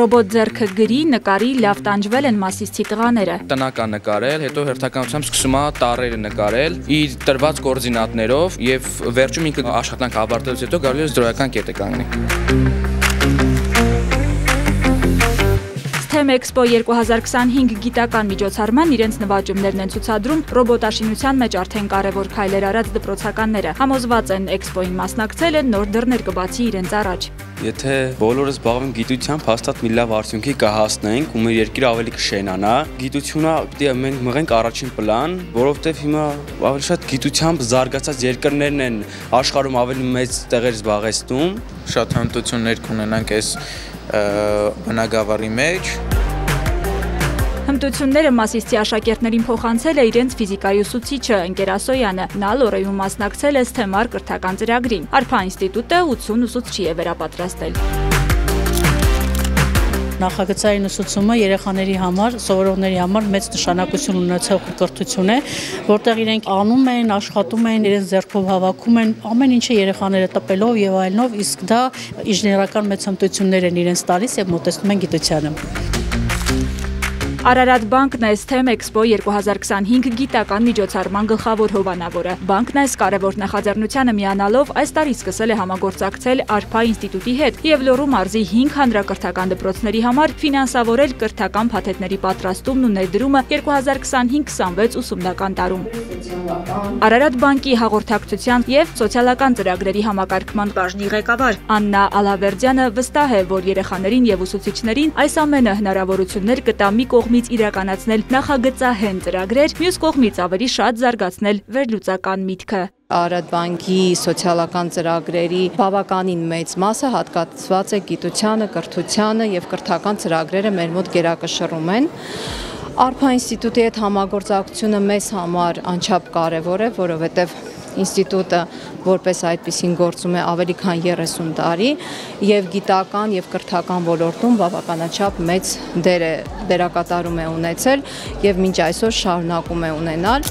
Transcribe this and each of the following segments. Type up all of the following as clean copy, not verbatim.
Ռոբոտ ձեռքը գրի, նկարի, լավ տանջվել են Մասիսցի տղաները։ Տնական նկարել, հետո հերթականությամբ սկսում է տառերը նկարել, իր տրված կոորդինատներով եւ վերջում ինքը աշխատանք ավարտելուց հետո գալու է դրոյական կետ է կանգնի։ STEM Expo 2025 գիտական միջոցառման իրենց նվաճումներն են ցուցադրում ռոբոտաշինության մեջ արդեն կարևոր քայլեր արած դպրոցականները։ Համոզված են Expo-ին մասնակցելը նոր դռներ կբացի իրենց առաջ։ Եթե բոլորը զբաղվենք գիտությամբ, հաստատ մի լավ արդյունքի կհասնենք ու մեր երկիրը ավելի կշենանա։ Գիտությունը պիտի մենք մղենք առաջին պլան, որովհետև հիմա ավելի շատ գիտությամբ զարգացած երկրներն են աշխարհում ավելի մեծ տեղեր զբաղեցնում։ Շատ հմտություններ կունենանք այս բնագավառի մեջ։ Հմտությունները Մասիսցի աշակերտներին փոխանցել է իրենց ֆիզիկայի ուսուցիչը Ընկեր Ասոյանը։ Նա Լորեյում մասնակցել է STEM կրթական ծրագրին։ Արփա ինստիտուտը 80 ուսուցչի է վերապատրաստել։ Նախագծային ուսուցումը երեխաների համար, սովորողների համար մեծ նշանակություն ունեցող կրթություն է, որտեղ իրենք անում են, աշխատում են, իրենց ձեռքով հավաքում են, ամեն ինչը երեխաները տպելով եւ այլնով, իսկ դա ինժեներական մեծ հմտություններ են իրենց տալիս եւ մոտեցնում են գիտությանը։ Արարատ բանկն է STEM Expo 2025 գիտական միջոցառման գլխավոր հովանավորը։ Բանկն այս կարևոր նախաձեռնությանը միանալով այս տարի սկսել է համագործակցել Արփա ինստիտուտի հետ եւ Լոռու մարզի 5 հանրակրթական դպրոցների համար ֆինանսավորել կրթական փաթեթների պատրաստումն ու ներդրումը 2025-26 ուսումնական տարում։ Արարատ բանկի հաղորդակցության եւ սոցիալական ծրագրերի համակարգման բաժնի ղեկավար Աննա Ալավերդյանը վստահ է, որ երեխաներին եւ ուսուցիչներին այս ամենը հնարավորություններ կտա մի կողմից իրականացնել նախագծահեն ծրագրեր, մյուս կողմից ավելի շատ զարգացնել վերլուծական միտքը։ Արարատ բանկի սոցիալական ծրագրերի բավականին մեծ մասը հատկացված է գիտությանը, կրթությանը եւ կրթական ծրագրերը մեր մոտ գերակշռում են։ Արփա ինստիտուտի հետ համագործակցությունը մեզ համար անչափ կարևոր է, որովհետև ինստիտուտը որպես այդպեսին գործում է ավելի քան 30 տարի եւ գիտական եւ կրթական ոլորտում բավականաչափ մեծ դերակատարում է ունեցել եւ մինչ այսօր շարունակում է ունենալ։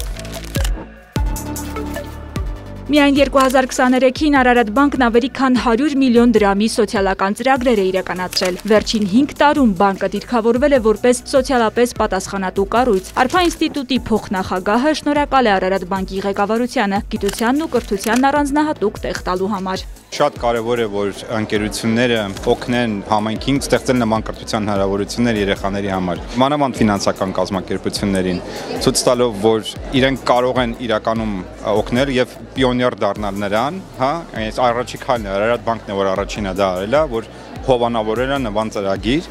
Միայն 2023-ին Արարատ բանկն ավելի քան 100 միլիոն դրամի սոցիալական ծրագրեր է իրականացրել։ Վերջին 5 տարում բանկը դիրքավորվել է որպես սոցիալապես պատասխանատու կառույց։ Արփա ինստիտուտի փոխնախագահը շնորհակալ է Արարատ բանկի ղեկավարությանը գիտությանն ու կրթությանն առանձնահատուկ տեղ տալու համար։ Շատ կարևոր է, որ ընկերությունները օգնեն համայնքին ստեղծել նման կրթության հնարավորություններ երեխաների համար։ Մանավանդ ֆինանսական կազմակերպություններին, ցույց տալով, որ իրենք կարող են իրականում օգնել եւ պիոներ դառնալ նրան, հա, այս առաջի քայլն է, Արարատ բանկն է, որ առաջինը դա արել է, որ հովանավորել է նման ծրագիր։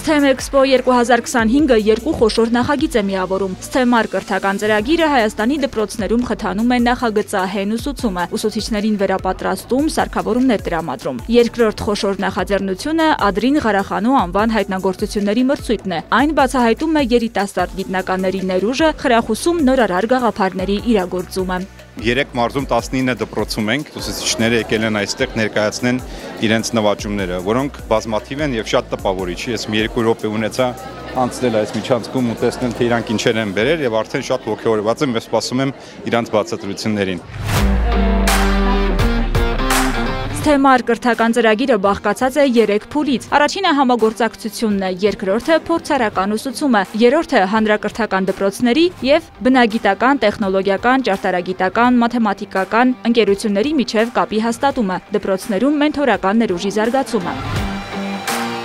STEM Expo 2025-ը երկու խոշոր նախագիծ է միավորում։ STEM կրթական ծրագիրը Հայաստանի դպրոցներում խթանում է նախագծահեն ուսուցումը, ուսուցիչներին վերապատրաստում, սարքավորումներ տրամադրում։ Երկրորդ խոշոր նախաձեռնությունը Ադրին Ղարախանու անվան հայտնագործությունների մրցույթն է։ Այն բացահայտում է երիտասարդ գիտնականների ներուժը, խրախուսում նորարար գաղափարների իրագործումը։ 3 մարզում 19 դպրոցում ենք, ուսուցիչները եկել են այստեղ ներկայացնեն իրենց նվաճումները, որոնք բազմաթիվ են եւ շատ տպավորիչ։ Ես մի 2 րոպե ունեցա անցնել այս միջանցքում ու տեսնել թե իրանք ինչեր են բերել եւ արդեն շատ ողջորված եմ եւ սպասում եմ իրանց բացատրություններին։ STEM կրթական ծրագիրը բաղկացած է 3 փուլից։ Առաջինը համագործակցությունն է, երկրորդը փորձարարական ուսուցումը, երրորդը հանրակրթական դպրոցների եւ բնագիտական, տեխնոլոգիական, ճարտարագիտական, մաթեմատիկական ընկերությունների միջև կապի հաստատումը, դպրոցներում մենթորական ներուժի զարգացումը։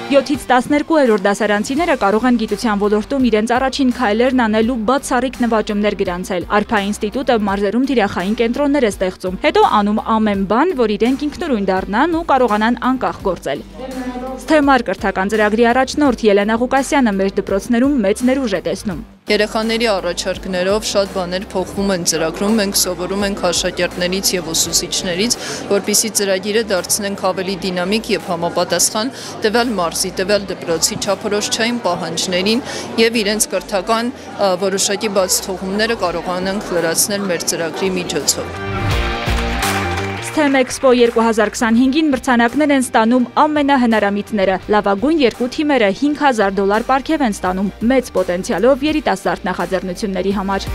7-ից 12-րդ դասարանցիները կարող են գիտության ոլորտում իրենց առաջին քայլերն անելու բացառիկ նվաճումներ գրանցել։ Արփա ինստիտուտը մարզերում թիրախային կենտրոններ է ստեղծում, հետո անում ամեն բան, որ իրենք ինքնուրույն դառնան ու կարողանան անկախ գործել։ STEM կրթական ծրագրի առաջնորդ Ելենա Ղուկասյանը մեր դպրոցներում մեծ ներուժ է տեսնում։ Երեխաների առաջարկներով շատ բաներ փոխվում են ծրագրում, մենք սովորում ենք աշակերտներից եւ ուսուցիչներից, որպեսզի ծրագիրը դարձնենք ավելի դինամիկ եւ համապատասխան տվյալ մարզի, տվյալ դպրոցի չափորոշչային պահանջներին եւ իրենց կրթական որոշակի բացթողումները կարողանանք լրացնել մեր ծրագրի միջոցով։ STEM Expo 2025-ին մրցանակներ են ստանում ամենահնարամիտները։ Լավագույն 2 թիմերը $5000 պարգև են ստանում մեծ պոտենցիալով երիտասարդ նախաձեռնությունների համար։